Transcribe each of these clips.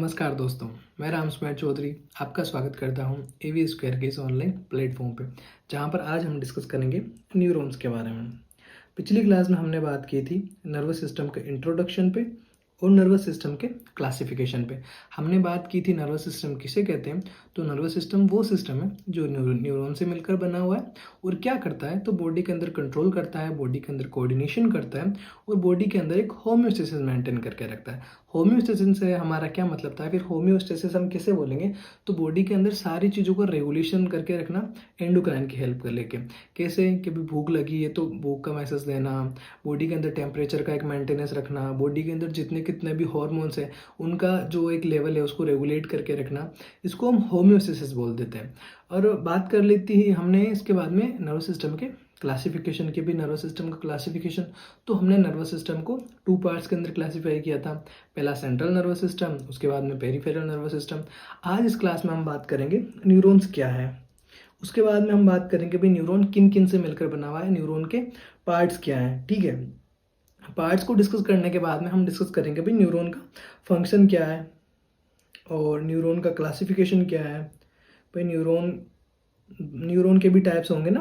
नमस्कार दोस्तों, मैं राम स्मैट चौधरी आपका स्वागत करता हूं एवी स्क्वायर के इस ऑनलाइन प्लेटफॉर्म पे, जहां पर आज हम डिस्कस करेंगे न्यूरॉन्स के बारे में। पिछली क्लास में हमने बात की थी नर्वस सिस्टम के इंट्रोडक्शन पे और नर्वस सिस्टम के क्लासिफिकेशन पे। हमने बात की थी नर्वस सिस्टम किसे कहते हैं, तो नर्वस सिस्टम वो सिस्टम है जो न्यूरॉन से मिलकर बना हुआ है और क्या करता है, तो बॉडी के अंदर कंट्रोल करता है, बॉडी के अंदर कोऑर्डिनेशन करता है और बॉडी के अंदर एक होम्योस्टेसिस मेंटेन करके रखता है। होम्योस्टेसिस से हमारा क्या मतलब था, फिर होम्योस्टेसिस हम किसे बोलेंगे, तो बॉडी के अंदर सारी चीज़ों को रेगुलेशन करके रखना एंडोक्राइन की हेल्प कर लेके। कैसे कि भी भूख लगी है तो भूख का मैसेज देना, बॉडी के अंदर टेम्परेचर का एक मेंटेनेंस रखना, बॉडी के अंदर जितने कितने भी हॉर्मोन्स है उनका जो एक लेवल है उसको रेगुलेट करके रखना, इसको हम होम्योस्टेसिस बोल देते हैं। और बात कर लेती ही हमने इसके बाद में नर्वस सिस्टम के क्लासिफिकेशन के भी। नर्वस सिस्टम का क्लासिफिकेशन तो हमने नर्वस सिस्टम को 2 पार्ट्स के अंदर क्लासीफाई किया था। पहला सेंट्रल नर्वस सिस्टम, उसके बाद में पेरिफेरल नर्वस सिस्टम। आज इस क्लास में हम बात करेंगे न्यूरॉन्स क्या है, उसके बाद में हम बात करेंगे भाई न्यूरॉन किन किन से मिलकर बना हुआ है, न्यूरॉन के पार्ट्स क्या हैं। ठीक है, पार्ट्स को डिस्कस करने के बाद में हम डिस्कस करेंगे भाई न्यूरॉन का फंक्शन क्या है और न्यूरॉन का क्लासिफिकेशन क्या है। भाई न्यूरॉन के भी टाइप्स होंगे ना,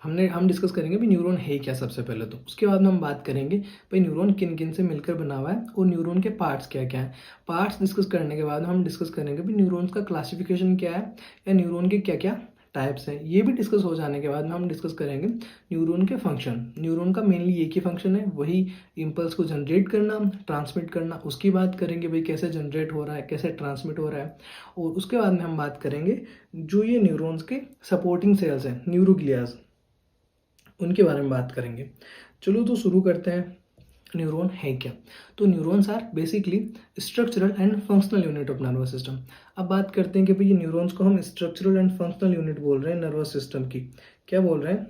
हम डिस्कस करेंगे भी न्यूरॉन है क्या सबसे पहले तो। उसके बाद में हम बात करेंगे भाई न्यूरॉन किन किन से मिलकर बना हुआ है और न्यूरॉन के पार्ट्स क्या क्या है। पार्ट्स डिस्कस करने के बाद हम डिस्कस करेंगे भी न्यूरॉन्स का क्लासिफिकेशन क्या है या न्यूरॉन के क्या क्या टाइप्स हैं। ये भी डिस्कस हो जाने के बाद में हम डिस्कस करेंगे न्यूरॉन के फंक्शन। न्यूरॉन का मेनली एक ही फंक्शन है, वही इम्पल्स को जनरेट करना, ट्रांसमिट करना। उसकी बात करेंगे भाई कैसे जनरेट हो रहा है, कैसे ट्रांसमिट हो रहा है। और उसके बाद में हम बात करेंगे जो ये न्यूरॉन्स के सपोर्टिंग सेल्स हैं, न्यूरोग्लियाज, उनके बारे में बात करेंगे। चलो तो शुरू करते हैं। न्यूरॉन है क्या, तो neurons are basically structural and functional unit of nervous system. अब बात करते हैं कि भाई ये न्यूरॉन्स को हम स्ट्रक्चरल एंड फंक्शनल यूनिट बोल रहे हैं नर्वस सिस्टम की। क्या बोल रहे हैं,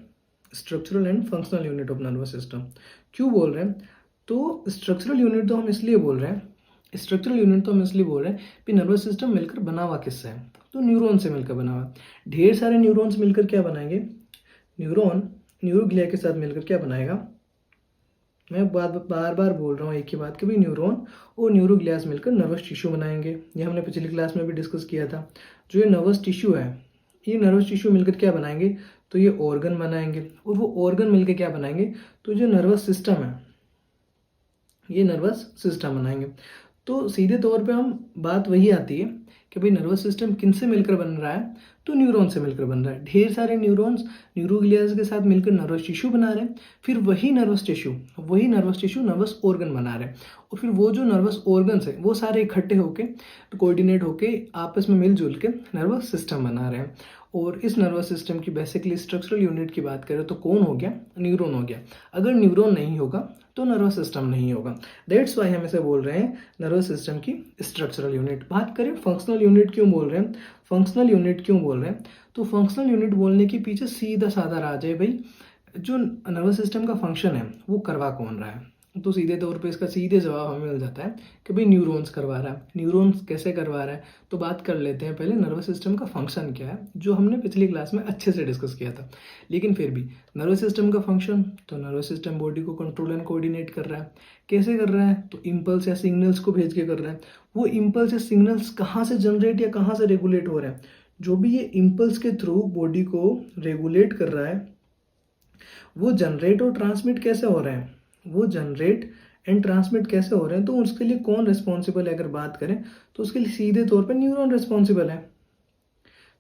structural and functional unit of nervous system. क्यों बोल रहे हैं, तो स्ट्रक्चरल यूनिट तो हम इसलिए बोल रहे हैं, कि नर्वस सिस्टम मिलकर बना हुआ किससे है, तो न्यूरॉन से मिलकर बना हुआ। ढेर सारे न्यूरॉन्स मिलकर क्या बनाएंगे, न्यूरॉन न्यूरोग्लिया के साथ मिलकर क्या बनाएगा। मैं बार बार बोल रहा हूँ एक ही बात कि भाई न्यूरॉन और न्यूरोग्लियास मिलकर नर्वस टिश्यू बनाएंगे। ये हमने पिछली क्लास में भी डिस्कस किया था। जो ये नर्वस टिश्यू है, ये नर्वस टिश्यू मिलकर क्या बनाएंगे, तो ये ऑर्गन बनाएंगे। और वो ऑर्गन मिलकर क्या बनाएंगे, तो जो नर्वस सिस्टम है, ये नर्वस सिस्टम बनाएंगे। तो सीधे तौर पे हम बात वही आती है कि भाई नर्वस सिस्टम किन से मिलकर बन रहा है, तो न्यूरॉन से मिलकर बन रहा है। ढेर सारे न्यूरॉन्स न्यूरोग्लियाज के साथ मिलकर नर्वस टिश्यू बना रहे हैं, फिर वही नर्वस टिश्यू नर्वस ऑर्गन बना रहे हैं। और फिर वो जो नर्वस ऑर्गन्स है वो सारे इकट्ठे होके कोऑर्डिनेट होके आपस में मिलजुल के नर्वस सिस्टम बना रहे हैं। और इस नर्वस सिस्टम की बेसिकली स्ट्रक्चरल यूनिट की बात करें तो कौन हो गया, न्यूरॉन हो गया। अगर न्यूरॉन नहीं होगा तो नर्वस सिस्टम नहीं होगा। दैट्स वाई हम इसे बोल रहे हैं नर्वस सिस्टम की स्ट्रक्चरल यूनिट। बात करें फंक्शनल यूनिट क्यों बोल रहे हैं, तो फंक्शनल यूनिट बोलने के पीछे सीधा साधा राज है भाई, जो नर्वस सिस्टम का फंक्शन है वो करवा कौन रहा है। तो सीधे तौर पे इसका सीधे जवाब हमें मिल जाता है कि भाई न्यूरॉन्स करवा रहा है। न्यूरॉन्स कैसे करवा रहा है, तो बात कर लेते हैं पहले नर्वस सिस्टम का फंक्शन क्या है, जो हमने पिछली क्लास में अच्छे से डिस्कस किया था। लेकिन फिर भी नर्वस सिस्टम का फंक्शन, तो नर्वस सिस्टम बॉडी को कंट्रोल एंड कोऑर्डिनेट कर रहा है। कैसे कर रहा है, तो इम्पल्स या सिग्नल्स को भेज के कर रहा है। वो इम्पल्स या सिग्नल्स कहाँ से जनरेट या कहाँ से रेगुलेट हो रहा है, जो भी ये इम्पल्स के थ्रू बॉडी को रेगुलेट कर रहा है, वो जनरेट और ट्रांसमिट कैसे हो रहे हैं, तो उसके लिए कौन रिस्पॉन्सिबल है। अगर बात करें तो उसके लिए सीधे तौर पर न्यूरॉन रिस्पॉन्सिबल है।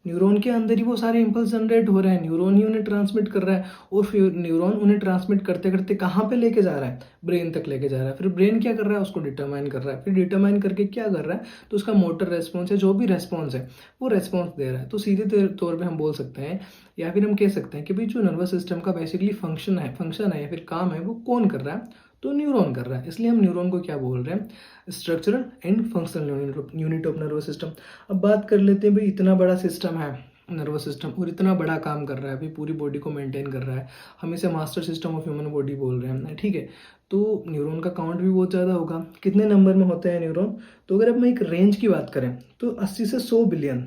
न्यूरॉन के अंदर ही वो सारे इंपल्स जनरेट हो रहे हैं, न्यूरॉन ही उन्हें ट्रांसमिट कर रहा है। और फिर न्यूरॉन उन्हें ट्रांसमिट करते करते कहाँ पे लेके जा रहा है, ब्रेन तक लेके जा रहा है। फिर ब्रेन क्या कर रहा है, उसको डिटरमाइन कर रहा है। फिर डिटरमाइन करके क्या कर रहा है, तो उसका मोटर रेस्पॉन्स है, जो भी रेस्पॉन्स है वो रेस्पॉन्स दे रहा है। तो सीधे तौर पर हम बोल सकते हैं या फिर हम कह सकते हैं कि भाई जो नर्वस सिस्टम का बेसिकली फंक्शन है या फिर काम है, वो कौन कर रहा है, तो न्यूरॉन कर रहा है। इसलिए हम न्यूरॉन को क्या बोल रहे हैं, structural and functional unit of nervous system. अब बात कर लेते हैं भाई इतना बड़ा सिस्टम है नर्वस सिस्टम और इतना बड़ा काम कर रहा है, भाई पूरी बॉडी को मेंटेन कर रहा है, हम इसे master system of human body बोल रहे हैं। ठीक है, तो न्यूरॉन का काउंट भी बहुत ज़्यादा होगा। कितने नंबर में होते हैं न्यूरॉन, तो अगर अब मैं एक रेंज की बात करें तो 80 से 100 बिलियन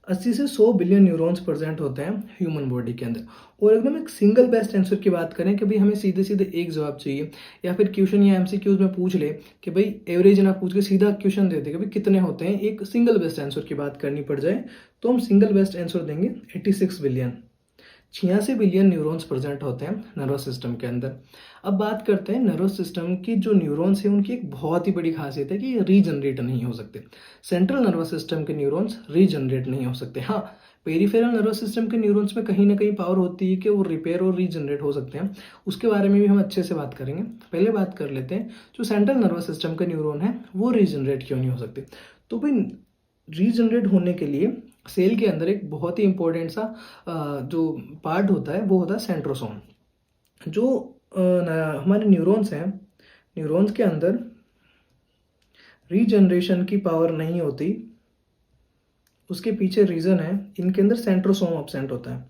80 से 100 बिलियन न्यूरॉन्स प्रेजेंट होते हैं ह्यूमन बॉडी के अंदर। और एकदम एक सिंगल बेस्ट आंसर की बात करें कि भाई हमें सीधे सीधे एक जवाब चाहिए, या फिर क्वेश्चन या एमसीक्यूज में पूछ ले कि भाई एवरेज ना पूछ के सीधा क्वेश्चन दे दे कि भाई कितने होते हैं, एक सिंगल बेस्ट आंसर की बात करनी पड़ जाए, तो हम सिंगल बेस्ट आंसर देंगे 86 बिलियन। 86 बिलियन न्यूरॉन्स प्रेजेंट होते हैं नर्वस सिस्टम के अंदर। अब बात करते हैं नर्वस सिस्टम की जो न्यूरॉन्स हैं उनकी एक बहुत ही बड़ी खासियत है कि ये रीजनरेट नहीं हो सकते। सेंट्रल नर्वस सिस्टम के न्यूरॉन्स रीजनरेट नहीं हो सकते। हाँ, पेरिफेरल नर्वस सिस्टम के न्यूरॉन्स में कहीं ना कहीं पावर होती है कि वो रिपेयर और रीजनरेट हो सकते हैं। उसके बारे में भी हम अच्छे से बात करेंगे। पहले बात कर लेते हैं जो सेंट्रल नर्वस सिस्टम के न्यूरॉन है वो रीजनरेट क्यों नहीं हो सकते। तो भाई रीजनरेट होने के लिए सेल के अंदर एक बहुत ही इंपॉर्टेंट सा जो पार्ट होता है वो होता है सेंट्रोसोम। जो हमारे न्यूरॉन्स हैं, न्यूरॉन्स के अंदर रीजनरेशन की पावर नहीं होती, उसके पीछे रीज़न है इनके अंदर सेंट्रोसोम एब्सेंट होता है।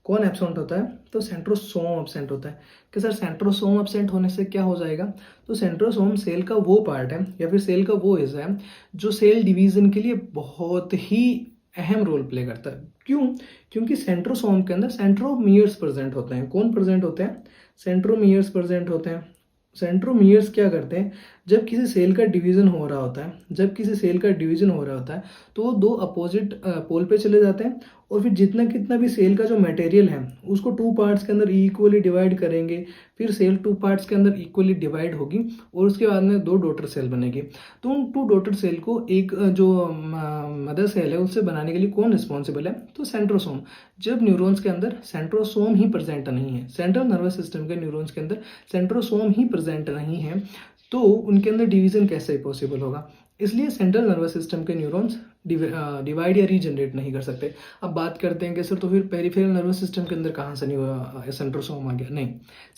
कौन एब्सेंट होता है? तो सेंट्रोसोम एब्सेंट होता है। कि सर सेंट्रोसोम एब्सेंट होने से क्या हो जाएगा? तो सेंट्रोसोम सेल का वो पार्ट है या फिर सेल का वो हिस्सा है जो सेल डिवीजन के लिए बहुत ही अहम रोल प्ले करता है। क्यों? क्योंकि सेंट्रोसोम के अंदर सेंट्रोमियर्स प्रेजेंट होते हैं। कौन प्रेजेंट होते हैं? सेंट्रोमियर्स प्रेजेंट होते हैं। सेंट्रोमियर्स क्या करते हैं? जब किसी सेल का डिवीजन हो रहा होता है, तो वो दो अपोजिट पोल पे चले जाते हैं और फिर जितना कितना भी सेल का जो मटेरियल है उसको टू पार्ट्स के अंदर इक्वली डिवाइड करेंगे। फिर सेल टू पार्ट्स के अंदर इक्वली डिवाइड होगी और उसके बाद में दो डॉटर सेल बनेगी। तो उन टू डॉटर सेल को एक जो मदर सेल है उससे बनाने के लिए कौन रिस्पॉन्सिबल है? तो सेंट्रोसोम। जब न्यूरॉन्स के अंदर सेंट्रोसोम ही प्रेजेंट नहीं है, सेंट्रल नर्वस सिस्टम के न्यूरॉन्स के अंदर सेंट्रोसोम ही प्रेजेंट नहीं है, तो उनके अंदर डिवीजन कैसे पॉसिबल होगा? इसलिए सेंट्रल नर्वस सिस्टम के न्यूरॉन्स डिवाइड या रीजनरेट नहीं कर सकते। अब बात करते हैं कि सर तो फिर पेरिफेरल नर्वस सिस्टम के अंदर कहाँ से नहीं हुआ सेंट्रोसोम आ गया? नहीं,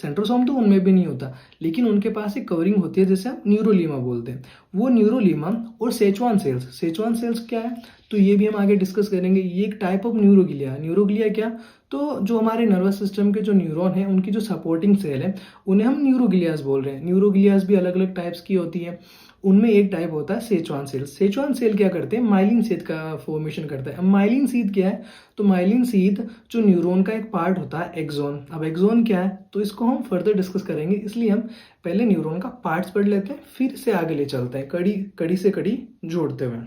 सेंट्रोसोम तो उनमें भी नहीं होता, लेकिन उनके पास एक कवरिंग होती है जिसे हम न्यूरोलीमा बोलते हैं। वो न्यूरोलीमा और सेचुआन सेल्स क्या है? तो ये भी हम आगे डिस्कस करेंगे। ये एक टाइप ऑफ न्यूरोग्लिया है। न्यूरोग्लिया क्या? तो जो हमारे नर्वस सिस्टम के जो न्यूरॉन है उनकी जो सपोर्टिंग सेल है उन्हें हम न्यूरोग्लियाज बोल रहे हैं। न्यूरोग्लियाज भी अलग अलग टाइप्स की होती है। उनमें एक टाइप होता है सेचुआन सेल। सेचुआन सेल क्या करते हैं? माइलिन शीथ का फॉर्मेशन करता है। अब माइलिन शीथ क्या है? तो माइलिन शीथ जो न्यूरॉन का एक पार्ट होता है एक्सोन। अब एक्सोन क्या है तो इसको हम फर्दर डिस्कस करेंगे, इसलिए हम पहले न्यूरॉन का पार्ट्स पढ़ लेते हैं फिर से आगे ले चलते हैं कड़ी कड़ी से कड़ी जोड़ते हुए।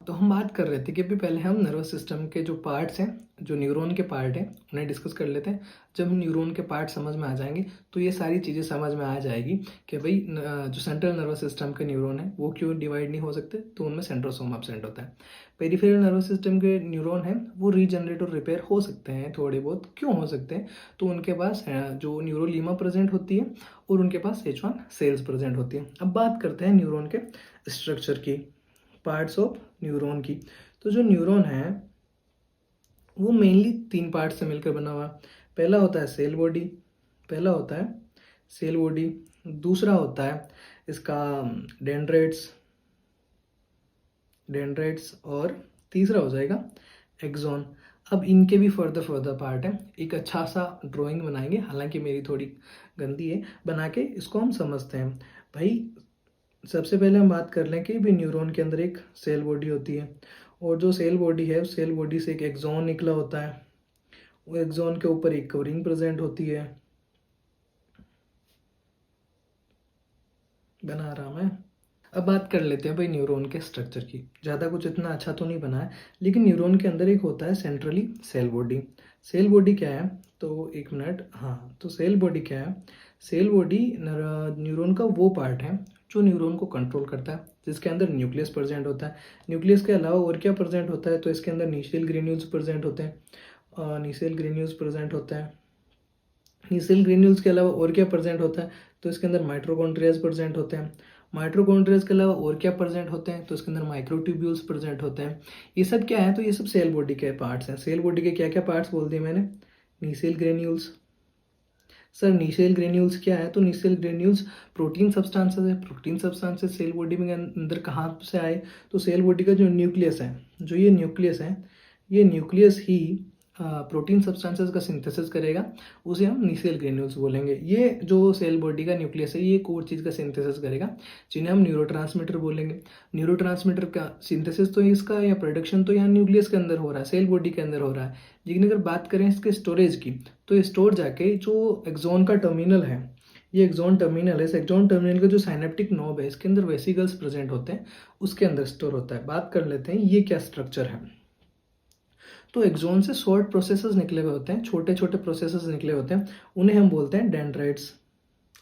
तो हम बात कर रहे थे कि भी पहले हम नर्वस सिस्टम के जो पार्ट्स हैं, जो न्यूरॉन के पार्ट हैं, उन्हें डिस्कस कर लेते हैं। जब हम न्यूरॉन के पार्ट समझ में आ जाएंगे तो ये सारी चीज़ें समझ में आ जाएगी कि भाई जो सेंट्रल नर्वस सिस्टम के न्यूरॉन है वो क्यों डिवाइड नहीं हो सकते, तो उनमें सेंट्रोसोम एब्सेंट होता है। पेरिफेरल नर्वस सिस्टम के न्यूरॉन हैं वो रीजनरेट और रिपेयर हो सकते हैं थोड़े बहुत। क्यों हो सकते हैं? तो उनके पास जो न्यूरोलीमा प्रेजेंट होती है और उनके पास सेचुआन सेल्स प्रेजेंट होती है। अब बात करते हैं न्यूरॉन के स्ट्रक्चर की, पार्ट्स ऑफ न्यूरॉन की। तो जो न्यूरॉन है वो मेनली 3 पार्ट से मिलकर बना हुआ है। पहला होता है सेल बॉडी, दूसरा होता है इसका डेंड्राइट्स और तीसरा हो जाएगा एक्सोन। अब इनके भी फर्दर पार्ट है। एक अच्छा सा ड्राइंग बनाएंगे, हालांकि मेरी थोड़ी गंदी है, बना के इसको हम समझते हैं। भाई सबसे पहले हम बात कर लें कि भी न्यूरॉन के अंदर एक सेल बॉडी होती है और जो सेल बॉडी है उस सेल बॉडी से एक एक्सोन निकला होता है। वो एक्सोन के ऊपर एक कवरिंग प्रेजेंट होती है। बना रहा मैं। अब बात कर लेते हैं भाई न्यूरॉन के स्ट्रक्चर की। ज़्यादा कुछ इतना अच्छा तो नहीं बना है, लेकिन न्यूरॉन के अंदर एक होता है सेंट्रली सेल बॉडी क्या है? तो एक मिनट, हाँ, तो सेल बॉडी क्या है? सेल बॉडी न्यूरॉन का वो पार्ट है जो न्यूरॉन को कंट्रोल करता है, जिसके अंदर न्यूक्लियस प्रेजेंट होता है। न्यूक्लियस के अलावा और क्या प्रेजेंट होता है? तो इसके अंदर नीशियल ग्रेन्यूल्स प्रेजेंट होते हैं। नीशियल ग्रेन्यूल्स के अलावा और क्या प्रेजेंट होता है? तो इसके अंदर माइटोकॉन्ड्रियाज प्रेजेंट होते हैं। माइटोकॉन्ड्रियाज के अलावा और क्या प्रेजेंट होते हैं? तो इसके अंदर माइक्रोट्यूब्यूल्स प्रेजेंट होते हैं। ये सब क्या है? तो ये सब सेल बॉडी के पार्ट्स हैं। सेल बॉडी के क्या क्या पार्ट्स बोल दिए मैंने? नीशियल ग्रेन्यूल्स। सर नीशियल ग्रेन्यूल्स क्या है? तो नीशियल ग्रेन्यूल्स प्रोटीन सब्सटेंसेस है। प्रोटीन सब्सटेंसेस सेल बॉडी में अंदर कहाँ से आए? तो सेल बॉडी का जो न्यूक्लियस है, ये न्यूक्लियस ही प्रोटीन सब्सटेंसेस का सिंथेसिस करेगा, उसे हम नीसेल ग्रेन्यूल्स बोलेंगे। ये जो सेल बॉडी का न्यूक्लियस है, ये एक और चीज़ का सिंथेसिस करेगा, जिन्हें हम न्यूरोट्रांसमीटर बोलेंगे। न्यूरोट्रांसमीटर का सिंथेसिस तो इसका या प्रोडक्शन तो यहाँ न्यूक्लियस के अंदर हो रहा है, सेल बॉडी के अंदर हो रहा है, लेकिन अगर बात करें इसके स्टोरेज की, तो ये स्टोर जाके जो एक्सॉन का टर्मिनल है, ये एक्सॉन टर्मिनल है, इस एक्सॉन टर्मिनल का जो साइनेप्टिक नोब है, इसके अंदर वेसिकल्स प्रेजेंट होते हैं, उसके अंदर स्टोर होता है। बात कर लेते हैं ये क्या स्ट्रक्चर है। तो एक्सॉन से शॉर्ट प्रोसेसेस निकले हुए होते हैं, छोटे छोटे प्रोसेसेस निकले होते हैं, उन्हें हम बोलते हैं डेंड्राइट्स,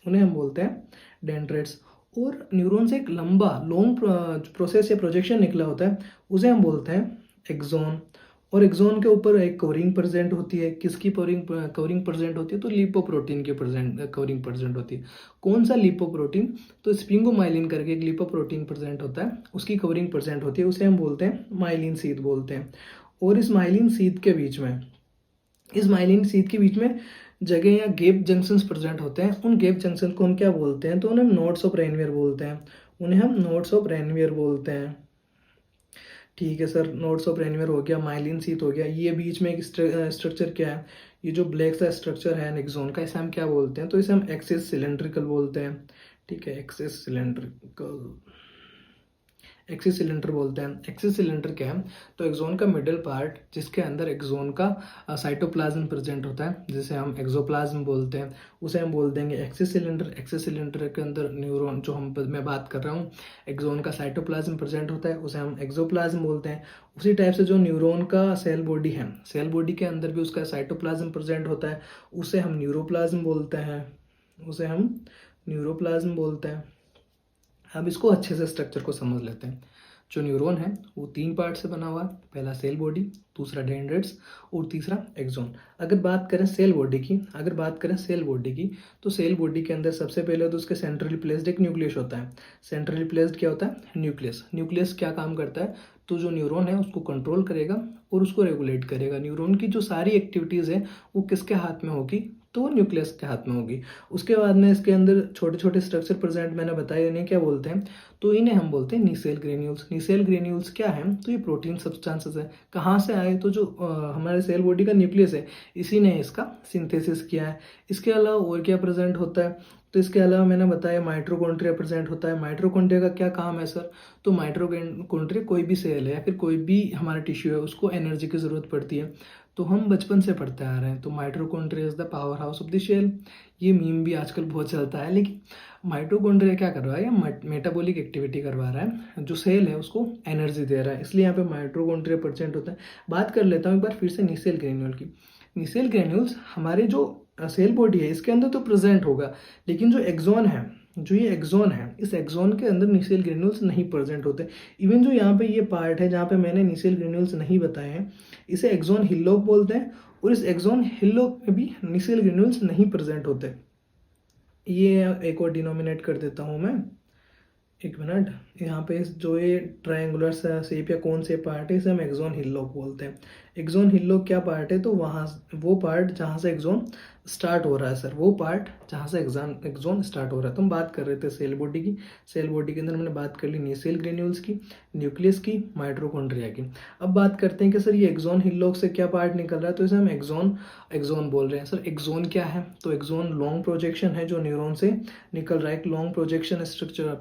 उन्हें हम बोलते हैं डेंड्राइट्स। और न्यूरॉन से एक लंबा लॉन्ग प्रोसेस या प्रोजेक्शन निकला होता है, उसे हम बोलते हैं एक्सॉन। और एक्सॉन के ऊपर एक कवरिंग प्रेजेंट होती है। किसकी कवरिंग प्रेजेंट होती है? तो लिपोप्रोटीन की कवरिंग प्रेजेंट होती है। कौन सा लिपोप्रोटीन? तो स्पिंगोमाइलिन करके एक लिपोप्रोटीन प्रेजेंट होता है, उसकी कवरिंग प्रेजेंट होती है, उसे हम बोलते हैं माइलिन शीथ बोलते हैं। और इस माइलिन शीथ के बीच में, इस माइलिन शीथ के बीच में जगह या गैप जंक्शंस प्रेजेंट होते हैं। उन गैप जंक्शन को हम क्या बोलते हैं? तो उन्हें हम नोड्स ऑफ रेनवियर बोलते हैं, उन्हें हम नोड्स ऑफ रेनवियर बोलते हैं। ठीक है सर, नोड्स ऑफ रेनवियर हो गया, माइलिन शीथ हो गया। ये बीच में एक स्ट्रक्चर क्या है? ये जो ब्लैक सा स्ट्रक्चर है एक्सॉन का, इसे हम क्या बोलते हैं? तो इसे हम एक्सिस सिलेंड्रिकल बोलते हैं। ठीक है, एक्सिस सिलेंड्रिकल, एक्सिस सिलेंडर बोलते हैं। एक्सिस सिलेंडर क्या है? तो एक्सॉन का मिडिल पार्ट, जिसके अंदर एक्सॉन का साइटोप्लाज्म प्रेजेंट होता है, जिसे हम एक्सोप्लाज्म बोलते हैं, उसे हम बोल देंगे एक्सिस सिलेंडर। एक्सिस सिलेंडर के अंदर न्यूरॉन, जो मैं बात कर रहा हूँ, एक्सॉन का साइटोप्लाज्म प्रेजेंट होता है, उसे हम एक्सोप्लाज्म बोलते हैं। उसी टाइप से जो न्यूरॉन का सेल बॉडी है, सेल बॉडी के अंदर भी उसका साइटोप्लाज्म प्रेजेंट होता है, उसे हम न्यूरोप्लाज्म बोलते हैं, उसे हम न्यूरोप्लाज्म बोलते हैं। अब इसको अच्छे से स्ट्रक्चर को समझ लेते हैं। जो न्यूरॉन है वो 3 पार्ट से बना हुआ है, पहला सेल बॉडी, दूसरा डेंड्राइट्स और तीसरा एक्सॉन। अगर बात करें सेल बॉडी की, तो सेल बॉडी के अंदर सबसे पहले तो उसके सेंट्रली प्लेस्ड एक न्यूक्लियस होता है। सेंट्रली प्लेस्ड क्या होता है? न्यूक्लियस। न्यूक्लियस क्या काम करता है? तो जो न्यूरॉन है उसको कंट्रोल करेगा और उसको रेगुलेट करेगा। न्यूरॉन की जो सारी एक्टिविटीज़ है वो किसके हाथ में होगी? तो वो न्यूक्लियस के हाथ में होगी। उसके बाद में इसके अंदर छोटे छोटे स्ट्रक्चर प्रेजेंट, मैंने बताया, इन्हें क्या बोलते हैं? तो इन्हें हम बोलते हैं नीसेल ग्रेन्यूल्स। नीसेल ग्रेन्यूल्स क्या है? तो ये प्रोटीन सब्सटेंसेस है। कहाँ से आए? तो जो हमारे सेल बॉडी का न्यूक्लियस है, इसी ने इसका सिंथेसिस किया है। इसके अलावा और क्या प्रेजेंट होता है? तो इसके अलावा मैंने बताया माइटोकॉन्ड्रिया प्रेजेंट होता है। माइटोकॉन्ड्रिया का क्या काम है सर? तो माइटोकॉन्ड्रिया कोई भी सेल है या फिर कोई भी हमारा टिश्यू है, उसको एनर्जी की ज़रूरत पड़ती है। तो हम बचपन से पढ़ते आ रहे हैं, तो mitochondria is the powerhouse of the cell. ये मीम भी आजकल बहुत चलता है, लेकिन माइटोकॉन्ड्रिया क्या कर रहा है? ये मेटाबॉलिक एक्टिविटी करवा रहा है, जो सेल है उसको एनर्जी दे रहा है, इसलिए यहाँ पे माइटोकॉन्ड्रिया प्रेजेंट होता है। बात कर लेता हूँ एक बार फिर से नीसेल ग्रेन्यूल की। नीसेल ग्रेन्यूल्स हमारे जो सेल बॉडी है इसके अंदर तो प्रेजेंट होगा, लेकिन जो एक्सॉन है, जो ये एक्सॉन है, इस एक्सॉन के अंदर नीसेल ग्रेन्यूल्स नहीं प्रेजेंट होते। इवन जो यहाँ पे ये पार्ट है जहाँ पे मैंने नीसेल ग्रेन्यूल्स नहीं बताए हैं, इसे एक्सॉन हिल्लोक बोलते हैं। और इस एक्सॉन हिल्लोक में भी नीसेल ग्रेन्यूल्स नहीं प्रेजेंट होते। ये एक और डिनोमिनेट कर देता हूँ मैं, एक मिनट। यहाँ पे जो ये ट्रायंगुलर सा शेप या कौन से पार्ट है, इसे हम एक्सॉन हिल्लोक बोलते हैं। एक्सॉन हिल्लोक क्या पार्ट है? तो वहाँ वो पार्ट जहाँ से एक्सॉन स्टार्ट हो रहा है सर, वो पार्ट जहाँ से एक्सॉन स्टार्ट हो रहा है। तो हम बात कर रहे थे सेल बॉडी की। सेल बॉडी के अंदर हमने बात कर ली नीसेल ग्रेन्यूल्स की, न्यूक्लियस की, माइटोकॉन्ड्रिया की। अब बात करते हैं कि सर ये एक्सॉन हिल्लोक से क्या पार्ट निकल रहा है, तो इसे हम एक्सॉन बोल रहे हैं। सर एक्सॉन क्या है? तो एक्सॉन लॉन्ग प्रोजेक्शन है जो न्यूरॉन से निकल रहा है। एक long projection structure,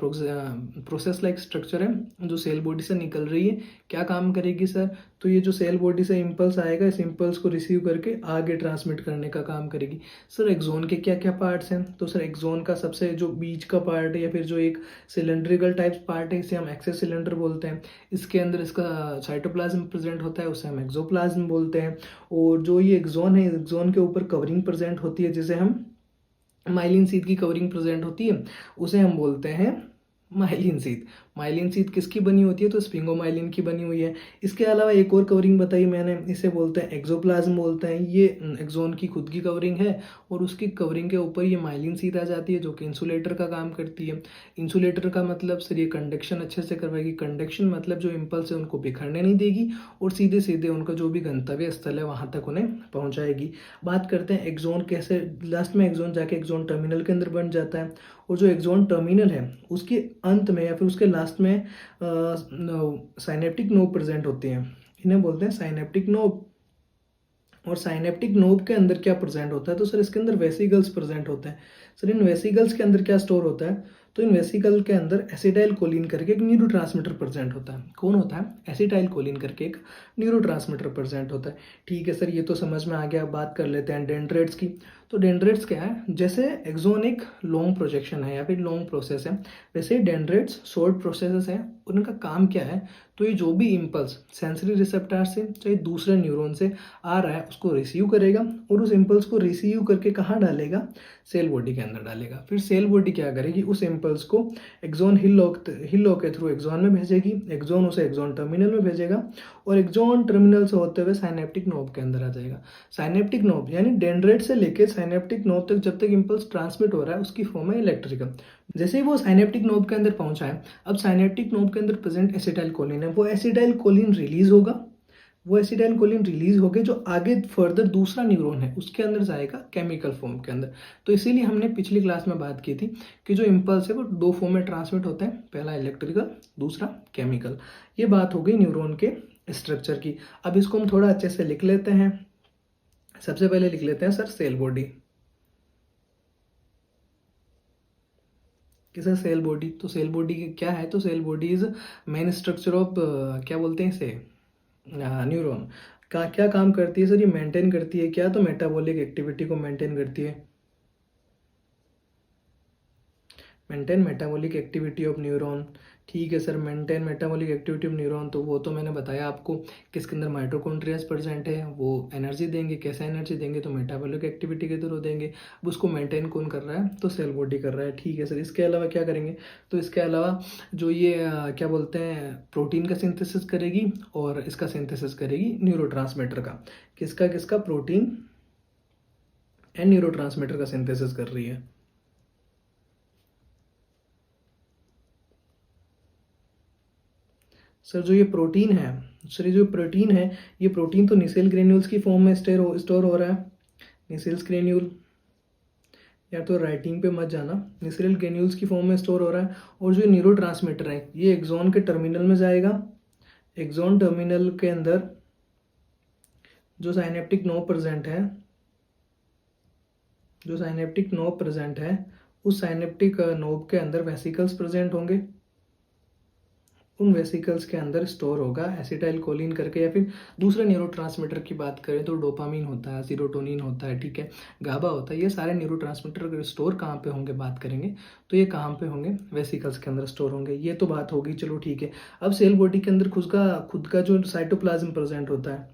process like structure है जो सेल बॉडी से निकल रही है। क्या काम करेगी सर? तो ये जो सेल बॉडी से इम्पल्स आएगा, इस इम्पल्स को रिसीव करके आगे ट्रांसमिट करने का काम करेगी। सर एक्सॉन के क्या क्या पार्ट्स हैं? तो सर एक्सॉन का सबसे जो बीच का पार्ट है या फिर जो एक सिलेंड्रिकल टाइप पार्ट है, इसे हम एक्सिस सिलेंडर बोलते हैं। इसके अंदर इसका साइटोप्लाज्म प्रेजेंट होता है, उसे हम एक्सोप्लाज्म बोलते हैं। और जो ये एक्सॉन है, एक्सॉन के ऊपर कवरिंग प्रेजेंट होती है, जिसे हम माइलिन शीथ की कवरिंग प्रेजेंट होती है, उसे हम बोलते हैं माइलिन शीथ। माइलिन शीथ किसकी बनी होती है? तो स्पिंगोमाइलिन की बनी हुई है। इसके अलावा एक और कवरिंग बताई मैंने, इसे बोलते हैं एक्सोप्लाज्म बोलते हैं। ये एक्सॉन की खुद की कवरिंग है और उसकी कवरिंग के ऊपर ये माइलिन शीथ आ जाती है, जो कि इंसुलेटर का काम करती है। इंसुलेटर का मतलब सर ये कंडक्शन अच्छे से करवाएगी। कंडक्शन मतलब जो इम्पल्स है उनको बिखरने नहीं देगी और सीधे सीधे उनका जो भी गंतव्य स्थल है वहाँ तक उन्हें पहुँचाएगी। बात करते हैं एक्सॉन कैसे, लास्ट में एक्सॉन जाके एक्सॉन टर्मिनल के अंदर बन जाता है। और जो एक्सॉन टर्मिनल है उसके अंत में या फिर उसके लास्ट में साइनेप्टिक नोब प्रेजेंट होते हैं, इन्हें बोलते हैं साइनेप्टिक नोब। और साइनेप्टिक नोब के अंदर क्या प्रेजेंट होता है, तो सर इसके अंदर वेसिकल्स प्रेजेंट होते हैं। सर इन वेसिकल्स के अंदर क्या स्टोर होता है, तो इन वेसिकल के अंदर एसिटाइल कोलिन करके एक न्यूरोट्रांसमीटर प्रेजेंट होता है। कौन होता है, एसिटाइल कोलिन करके एक न्यूरोट्रांसमीटर प्रेजेंट होता है। ठीक है सर, ये तो समझ में आ गया। बात कर लेते हैं डेंड्राइट्स की। तो डेंड्राइट्स क्या है, जैसे एक्सोन एक लॉन्ग प्रोजेक्शन है या फिर लॉन्ग प्रोसेस है, वैसे डेंड्राइट्स शॉर्ट प्रोसेसेस हैं। उनका काम क्या है, तो ये जो भी इम्पल्स सेंसरी रिसेप्टर से चाहे दूसरे न्यूरॉन से आ रहा है उसको रिसीव करेगा और उस इम्पल्स को रिसीव करके कहाँ डालेगा, सेल बॉडी के अंदर डालेगा। फिर सेल बॉडी क्या करेगी, उस इम्पल्स को एक्सोन हिल लॉ के थ्रू एक्सोन में भेजेगी, एक्सोन उसे एक्सोन टर्मिनल में भेजेगा और एक्सोन टर्मिनल से होते हुए साइनेप्टिक नोब के अंदर आ जाएगा। साइनेप्टिक नोब यानी डेंड्राइट से लेके साइनेप्टिक नोब तक जब तक इम्पल्स ट्रांसमिट हो रहा है उसकी फॉर्म है इलेक्ट्रिकल। जैसे ही वो साइनेप्टिक नोब के अंदर पहुंचा है, अब साइनेप्टिक नोब के अंदर प्रेजेंट एसिटाइल कोलिन है, वो एसिटाइल कोलिन रिलीज होगा। वो एसिटाइल कोलिन रिलीज होके जो आगे फर्दर दूसरा न्यूरॉन है उसके अंदर जाएगा केमिकल फॉर्म के अंदर। तो इसीलिए हमने पिछली क्लास में बात की थी कि जो इम्पल्स है वो दो फॉर्म में ट्रांसमिट होते हैं, पहला इलेक्ट्रिकल, दूसरा केमिकल। ये बात हो गई न्यूरॉन के स्ट्रक्चर की। अब इसको हम थोड़ा अच्छे से लिख लेते हैं। सबसे पहले लिख लेते हैं सर सेल बॉडी। किसा सेल बॉडी, तो सेल बॉडी क्या है, तो cell body is main structure of क्या बोलते हैं इसे, न्यूरॉन। का क्या काम करती है सर, ये मेंटेन करती है क्या, तो मेटाबॉलिक एक्टिविटी को मेंटेन करती है, maintain metabolic activity of neuron. ठीक है sir, maintain metabolic activity of neuron, तो वो तो मैंने बताया आपको किसके अंदर माइटोकॉन्ड्रियाज प्रेजेंट है, वो एनर्जी देंगे। कैसे एनर्जी देंगे, तो मेटाबॉलिक एक्टिविटी के थ्रू देंगे। अब उसको मेंटेन कौन कर रहा है, तो सेल बॉडी कर रहा है। ठीक है सर, इसके अलावा क्या करेंगे, तो इसके अलावा जो ये क्या बोलते हैं प्रोटीन का सिंथेसिस करेगी और इसका सिंथेसिस करेगी न्यूरोट्रांसमीटर का। किसका किसका, प्रोटीन एंड न्यूरोट्रांसमीटर का सिंथेसिस कर रही है। सर जो ये प्रोटीन है, सर ये जो प्रोटीन है, ये प्रोटीन तो निसेल ग्रेन्यूल्स की फॉर्म में स्टोर हो रहा है। निसेल्स ग्रेन्यूल, या तो राइटिंग पे मत जाना, निसेल ग्रेन्यूल्स की फॉर्म में स्टोर हो रहा है। और जो न्यूरोट्रांसमीटर है ये एक्सोन के टर्मिनल में जाएगा। एक्सोन टर्मिनल के अंदर जो साइनेप्टिक नोब प्रेजेंट है, जो साइनेप्टिक नोब प्रेजेंट है, उस साइनेप्टिक नोब के अंदर वेसिकल्स प्रेजेंट होंगे। उन वेसिकल्स के अंदर स्टोर होगा एसिटाइल कोलिन करके, या फिर दूसरे न्यूरोट्रांसमीटर की बात करें तो डोपामीन होता है, सीरोटोनिन होता है, ठीक है, गाबा होता है। ये सारे न्यूरोट्रांसमीटर स्टोर कहाँ पे होंगे बात करेंगे, तो ये कहाँ पे होंगे, वेसिकल्स के अंदर स्टोर होंगे। ये तो बात होगी, चलो ठीक है। अब सेल बॉडी के अंदर खुद का जो साइटोप्लाज्म प्रेजेंट होता है,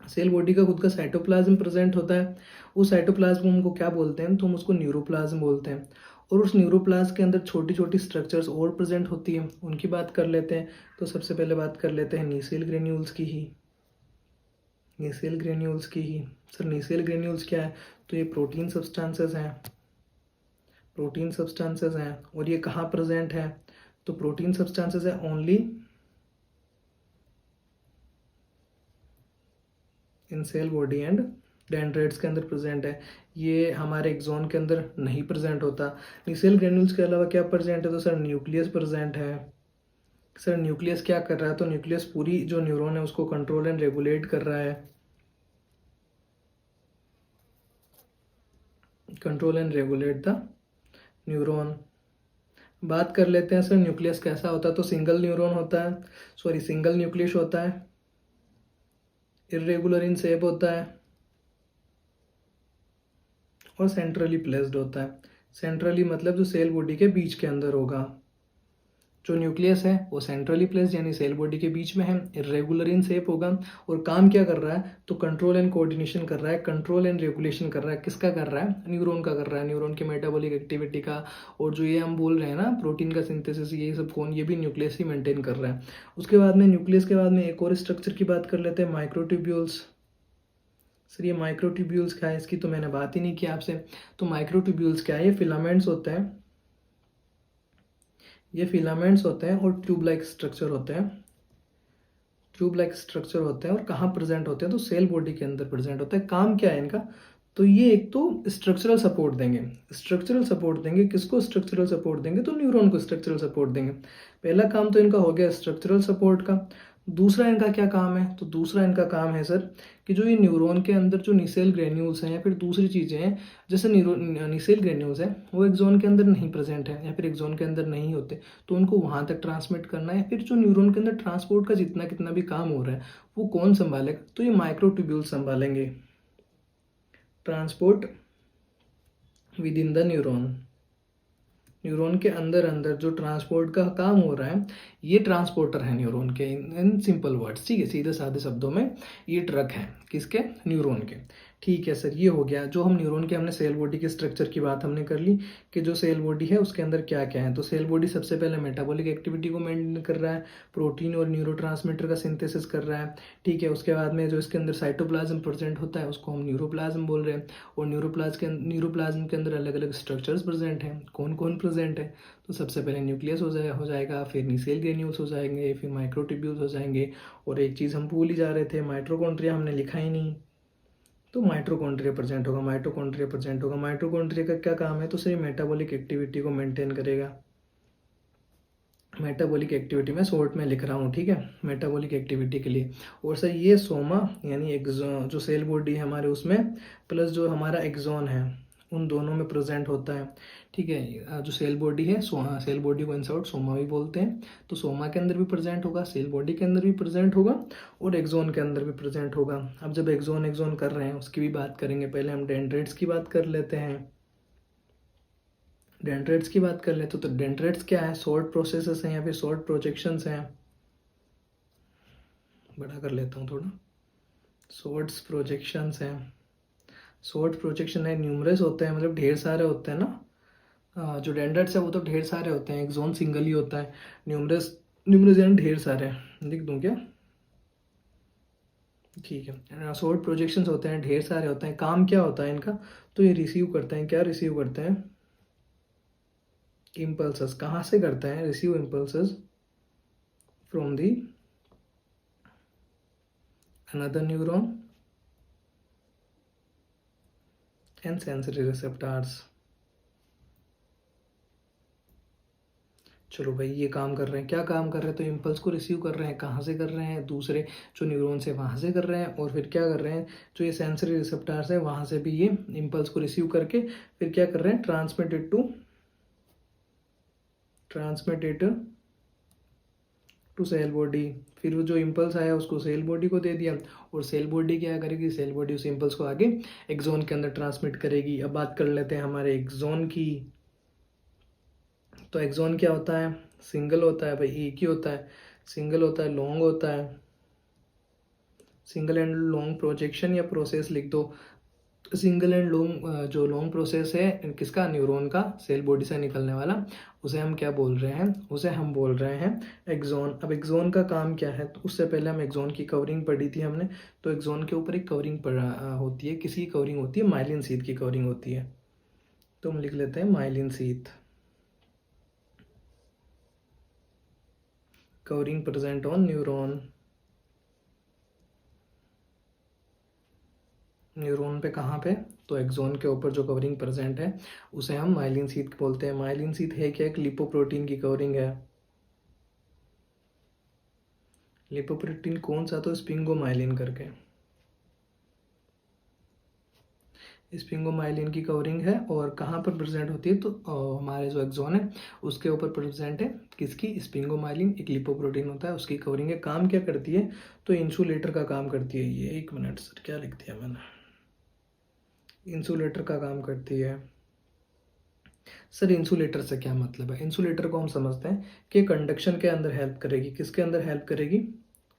सेल बॉडी का खुद का साइटोप्लाज्म प्रेजेंट होता है। उस साइटोप्लाज्म को क्या बोलते हैं, तो हम उसको न्यूरोप्लाज्म बोलते हैं। और उस न्यूरोप्लाज्म के अंदर छोटी छोटी स्ट्रक्चर्स और प्रेजेंट होती हैं, उनकी बात कर लेते हैं। तो सबसे पहले बात कर लेते हैं नीसेल ग्रेन्यूल्स की ही, नीसेल ग्रेन्यूल्स की ही। सर नीसेल ग्रेन्यूल्स क्या है, तो ये प्रोटीन सब्सटेंसेस हैं, प्रोटीन सब्सटेंसेस हैं। और ये कहाँ प्रेजेंट है, तो प्रोटीन सब्सटेंसेस है only in cell body and dendrites के अंदर प्रेजेंट है। ये हमारे एक्सोन के अंदर नहीं प्रेजेंट होता। निसेल ग्रेन्यूल्स के अलावा क्या प्रेजेंट है, तो सर न्यूक्लियस प्रेजेंट है। सर न्यूक्लियस क्या कर रहा है, तो न्यूक्लियस पूरी जो न्यूरॉन है उसको कंट्रोल एंड रेगुलेट कर रहा है, control and regulate the neuron. बात कर लेते हैं सर न्यूक्लियस कैसा होता है, तो सिंगल न्यूरॉन होता है, सॉरी सिंगल न्यूक्लियस होता है, इरेगुलर इन शेप होता है और सेंट्रली प्लेस्ड होता है। सेंट्रली मतलब जो सेल बॉडी के बीच के अंदर होगा। जो न्यूक्लियस है वो सेंट्रली प्लेस्ड यानी सेल बॉडी के बीच में है, इरेगुलर इन शेप होगा। और काम क्या कर रहा है, तो कंट्रोल एंड कोऑर्डिनेशन कर रहा है, कंट्रोल एंड रेगुलेशन कर रहा है। किसका कर रहा है, न्यूरॉन का कर रहा है, न्यूरॉन के मेटाबॉलिक एक्टिविटी का। और जो ये हम बोल रहे हैं ना प्रोटीन का सिंथेसिस, ये सब कौन, ये भी न्यूक्लियस ही मेंटेन कर रहा है। उसके बाद में न्यूक्लियस के बाद में एक और स्ट्रक्चर की बात कर लेते हैं, माइक्रोट्यूब्यूल्स। सर ये माइक्रोट्यूब्यूल्स क्या है, इसकी तो मैंने बात ही नहीं की आपसे। तो माइक्रोट्यूब्यूल्स क्या है, ये फिलामेंट्स होते हैं, ये फिलामेंट्स होते हैं और ट्यूब लाइक स्ट्रक्चर होते हैं, ट्यूब लाइक स्ट्रक्चर होते हैं। और कहाँ प्रेजेंट होते हैं, तो सेल बॉडी के अंदर प्रेजेंट होता है। काम क्या है इनका, तो ये एक तो स्ट्रक्चरल सपोर्ट देंगे, स्ट्रक्चरल सपोर्ट देंगे। किसको स्ट्रक्चरल सपोर्ट देंगे, तो न्यूरॉन को स्ट्रक्चरल सपोर्ट देंगे। पहला काम तो इनका हो गया स्ट्रक्चरल सपोर्ट का। दूसरा इनका क्या काम है, तो दूसरा इनका काम है सर कि जो ये न्यूरॉन के अंदर जो नीसेल ग्रेन्यूल्स हैं या फिर दूसरी चीज़ें हैं, जैसे नीसेल ग्रेन्यूल्स हैं वो एक्सोन के अंदर नहीं प्रेजेंट है या फिर एक्सोन के अंदर नहीं होते, तो उनको वहाँ तक ट्रांसमिट करना है। फिर जो न्यूरॉन के अंदर ट्रांसपोर्ट का जितना कितना भी काम हो रहा है वो कौन संभालेगा, तो ये माइक्रोट्यूब्यूल संभालेंगे, transport with in the neuron. Neuron के अंदर अंदर जो ट्रांसपोर्ट का काम हो रहा है ये ट्रांसपोर्टर है न्यूरॉन के, इन सिंपल वर्ड्स, ठीक है, सीधे साधे शब्दों में ये ट्रक है किसके, न्यूरॉन के। ठीक है सर, ये हो गया जो हम न्यूरॉन के, हमने सेल बॉडी के स्ट्रक्चर की बात हमने कर ली कि जो सेल बॉडी है उसके अंदर क्या क्या है। तो सेल बॉडी सबसे पहले मेटाबॉलिक एक्टिविटी को मेंटेन कर रहा है, प्रोटीन और न्यूरोट्रांसमीटर का सिंथेसिस कर रहा है, ठीक है। उसके बाद में जो इसके अंदर साइटोप्लाज्म प्रेजेंट होता है उसको हम न्यूरोप्लाज्म बोल रहे हैं, और न्यूरोप्लाज्म के अंदर अलग अलग स्ट्रक्चर्स प्रेजेंट हैं। कौन कौन प्रेजेंट है, तो सबसे पहले न्यूक्लियस हो जाएगा, फिर नीसेल ग्रेन्यूल्स हो जाएंगे, फिर माइक्रोट्यूब्यूल्स हो जाएंगे, और एक चीज़ हम भूल ही जा रहे थे, माइटोकॉन्ड्रिया हमने लिखा ही नहीं, तो माइटोकॉन्ड्रिया प्रेजेंट होगा। माइटोकॉन्ड्रिया का क्या काम है, तो सिर्फ मेटाबॉलिक एक्टिविटी को मेंटेन करेगा। मेटाबॉलिक एक्टिविटी में शॉर्ट में लिख रहा हूँ, ठीक है, मेटाबॉलिक एक्टिविटी के लिए। और सर ये सोमा यानी एक्सोन, जो सेल बॉडी है हमारे उसमें, प्लस जो हमारा एक्सोन है उन दोनों में प्रेजेंट होता है, ठीक है। जो सेल बॉडी है, सेल बॉडी को इन शॉर्ट सोमा भी बोलते हैं, तो सोमा के अंदर भी प्रेजेंट होगा, सेल बॉडी के अंदर भी प्रेजेंट होगा, और एक्सोन के अंदर भी प्रेजेंट होगा। अब जब एक्सोन कर रहे हैं उसकी भी बात करेंगे, पहले हम डेंड्राइट्स की बात कर लेते हैं। डेंड्राइट्स की बात कर लेते, तो डेंड्राइट्स क्या है, शॉर्ट प्रोसेसेस हैं या फिर शॉर्ट प्रोजेक्शंस हैं। बड़ा कर लेता हूँ थोड़ा, शॉर्ट्स प्रोजेक्शंस हैं। शॉर्ट प्रोजेक्शन है, न्यूमरस होते हैं, मतलब ढेर सारे होते हैं ना। जो डेंड्राइट्स है वो तो ढेर सारे होते हैं, एक्सोन सिंगल ही होता है, न्यूमरस यानी ढेर सारे। लिख दूँ क्या, ठीक है। शॉर्ट प्रोजेक्शंस होते हैं, ढेर सारे होते हैं। काम क्या होता है इनका, तो ये रिसीव करते हैं, क्या रिसीव करते हैं, इम्पल्सेस। कहाँ से करते हैं, receive impulses from the another neuron and sensory receptors. चलो भाई, ये काम कर रहे हैं, क्या काम कर रहे हैं, तो इम्पल्स को रिसीव कर रहे हैं। कहाँ से कर रहे हैं, दूसरे जो न्यूरॉन से वहाँ से कर रहे हैं, और फिर क्या कर रहे हैं, जो ये सेंसरी रिसेप्टर्स है वहाँ से भी ये इम्पल्स को रिसीव करके फिर क्या कर रहे हैं, ट्रांसमिटेड टू सेल बॉडी। फिर वो जो इम्पल्स आया उसको सेल बॉडी को दे दिया, और सेल बॉडी क्या करेगी, सेल बॉडी उस इम्पल्स को आगे एक्सोन के अंदर ट्रांसमिट करेगी। अब बात कर लेते हैं हमारे एक्सोन की। तो एक्सोन क्या होता है, सिंगल होता है भाई, एक ही होता है, सिंगल होता है, लॉन्ग होता है, सिंगल एंड लॉन्ग प्रोजेक्शन या प्रोसेस लिख दो। सिंगल एंड लॉन्ग, जो लॉन्ग प्रोसेस है किसका, न्यूरॉन का, सेल बॉडी से निकलने वाला, उसे हम क्या बोल रहे हैं, उसे हम बोल रहे हैं एक्सोन। अब एक्सोन का काम क्या है, तो उससे पहले हम एक्सोन की कवरिंग पढ़ी थी हमने। तो एक्सोन के ऊपर एक कवरिंग होती है, किसी की कवरिंग होती है, माइलिन शीथ की कवरिंग होती है। तो हम लिख लेते हैं myelin sheath, covering present on neuron. Neuron पे कहाँ पे, तो एक्सोन के ऊपर जो कवरिंग प्रेजेंट है उसे हम माइलिन शीथ बोलते हैं। माइलिन शीथ है क्या, एक लिपोप्रोटीन की कवरिंग है। लिपोप्रोटीन कौन सा, तो स्पिंगोमाइलिन करके, स्पिंगोमाइलिन की कवरिंग है। और कहाँ पर प्रेजेंट होती है, तो हमारे जो एक्सोन है उसके ऊपर प्रेजेंट है, किसकी, स्पिंगोमाइलिन, एक लिपोप्रोटीन होता है उसकी कवरिंग है। काम क्या करती है, तो इंसुलेटर का काम करती है ये। एक मिनट सर, क्या लिख दिया मैंने, इंसुलेटर का काम करती है। सर इंसुलेटर से क्या मतलब है, इंसुलेटर को हम समझते हैं कि कंडक्शन के अंदर हेल्प करेगी, किसके अंदर हेल्प करेगी,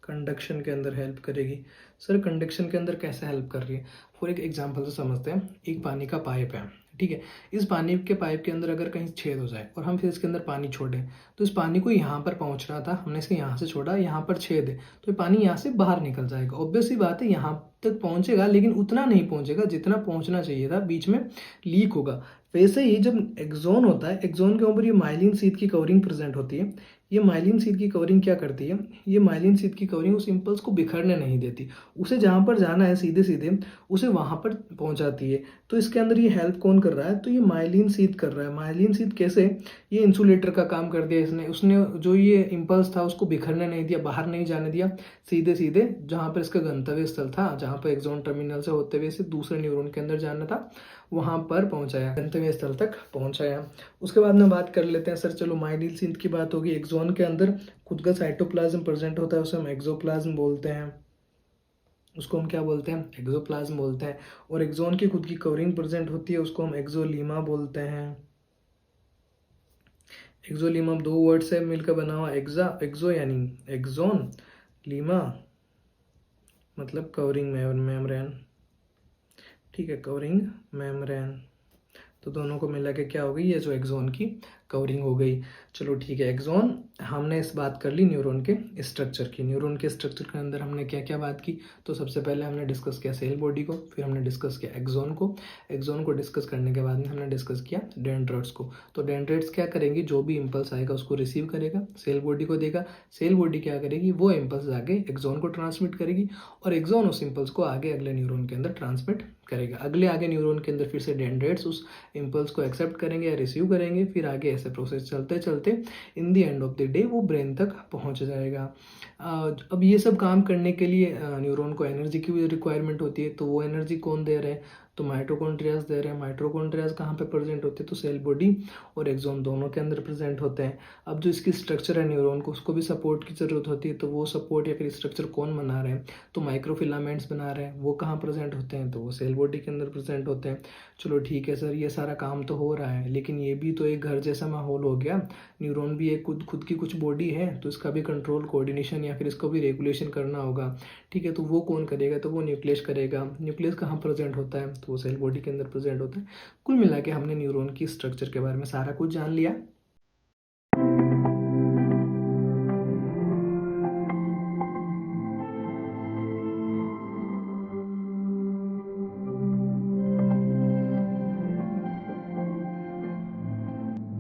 कंडक्शन के अंदर हेल्प करेगी। सर कंडक्शन के अंदर कैसे हेल्प कर रही है, फॉर एक एग्जांपल से समझते हैं। एक पानी का पाइप है, ठीक है, इस पानी के पाइप के अंदर अगर कहीं छेद हो जाए और हम फिर इसके अंदर पानी छोड़ें, तो इस पानी को यहाँ पर पहुँच रहा था, हमने इसे यहाँ से छोड़ा, यहाँ पर छेद है, तो ये पानी यहाँ से बाहर निकल जाएगा। ऑब्वियस सी बात है, यहाँ तक पहुंचेगा, लेकिन उतना नहीं पहुंचेगा जितना पहुंचना चाहिए था, बीच में लीक होगा। वैसे ही जब एक्सॉन होता है, एक्सॉन के ऊपर ये माइलिन शीथ की कवरिंग प्रेजेंट होती है। ये माइलिन शीथ की कवरिंग क्या करती है, ये माइलिन शीथ की कवरिंग उस इम्पल्स को बिखरने नहीं देती, उसे जहाँ पर जाना है सीधे सीधे उसे वहाँ पर पहुँचाती है। तो इसके अंदर ये हेल्प कौन कर रहा है, तो ये माइलिन शीथ कर रहा है। माइलिन शीथ कैसे, ये इंसुलेटर का काम कर दिया इसने, उसने जो ये इम्पल्स था उसको बिखरने नहीं दिया, बाहर नहीं जाने दिया, सीधे सीधे जहाँ पर इसका गंतव्य स्थल था, जहाँ पर एक्सॉन टर्मिनल से होते हुए इसे दूसरे न्यूरॉन के अंदर जाना था, वहाँ पर पहुँचाया, गंतव्य स्थल तक पहुँचाया। उसके बाद में बात कर लेते हैं सर, चलो माइलिन शीथ की बात होगी। एक्सॉन के अंदर खुद का साइटोप्लाज्म प्रेजेंट होता है, उसे हम एक्सोप्लाज्म बोलते हैं, उसको हम क्या बोलते हैं, एक्सोप्लाज्म बोलते हैं। और एक्सॉन की खुद की कवरिंग प्रेजेंट होती है, उसको हम एक्सोलीमा बोलते हैं। एक्सोलीमा दो वर्ड से मिलकर बना हुआ, एक्सो यानी एक्सॉन, लीमा मतलब कवरिंग मेम्ब्रेन, ठीक है, कवरिंग मेम्ब्रेन। तो दोनों को मिला के क्या हो गई, ये जो एक्सॉन की कवरिंग हो गई। चलो ठीक है, एक्सॉन हमने इस बात कर ली न्यूरॉन के स्ट्रक्चर की। न्यूरॉन के स्ट्रक्चर के अंदर हमने क्या क्या बात की, तो सबसे पहले हमने डिस्कस किया सेल बॉडी को, फिर हमने डिस्कस किया एक्सॉन को। एक्सॉन को डिस्कस करने के बाद में हमने डिस्कस किया डेंड्राइट्स को। तो डेंड्राइट्स क्या करेंगी, जो भी इम्पल्स आएगा उसको रिसीव करेगा, सेल बॉडी को देगा, सेल बॉडी क्या करेगी, वो इम्पल्स आगे एक्सॉन को ट्रांसमिट करेगी, और एक्सॉन उस इम्पल्स को आगे अगले न्यूरॉन के अंदर ट्रांसमिट करेगा। अगले आगे न्यूरॉन के अंदर फिर से डेंड्राइट्स उस इम्पल्स को एक्सेप्ट करेंगे या रिसीव करेंगे, फिर आगे ऐसे प्रोसेस चलते चलते in the end of the day वो ब्रेन तक पहुंच जाएगा। अब ये सब काम करने के लिए न्यूरॉन को एनर्जी की भी रिक्वायरमेंट होती है, तो वो एनर्जी कौन दे रहे हैं, तो माइटोकॉन्ड्रियाज दे रहे हैं। माइटोकॉन्ड्रियाज कहाँ पे प्रेजेंट होते हैं, तो सेल बॉडी और एक्सॉन दोनों के अंदर प्रेजेंट होते हैं। अब जो इसकी स्ट्रक्चर है न्यूरॉन को, उसको भी सपोर्ट की जरूरत होती है, तो वो सपोर्ट या फिर स्ट्रक्चर कौन बना रहे हैं, तो माइक्रोफिलामेंट्स बना रहे हैं, वो कहाँ प्रेजेंट होते हैं, तो वो सेल बॉडी के अंदर प्रेजेंट होते हैं। चलो ठीक है सर, ये सारा काम तो हो रहा है, लेकिन ये भी तो एक घर जैसा माहौल हो गया। न्यूरॉन भी एक खुद की कुछ बॉडी है, तो इसका भी कंट्रोल, कोऑर्डिनेशन या फिर इसको भी रेगुलेशन करना होगा, ठीक है। तो वो कौन करेगा, तो वो न्यूक्लियस करेगा। न्यूक्लियस कहाँ प्रेजेंट होता है, तो वो सेल बॉडी के अंदर प्रेजेंट होता है। कुल मिला के हमने न्यूरॉन की स्ट्रक्चर के बारे में सारा कुछ जान लिया।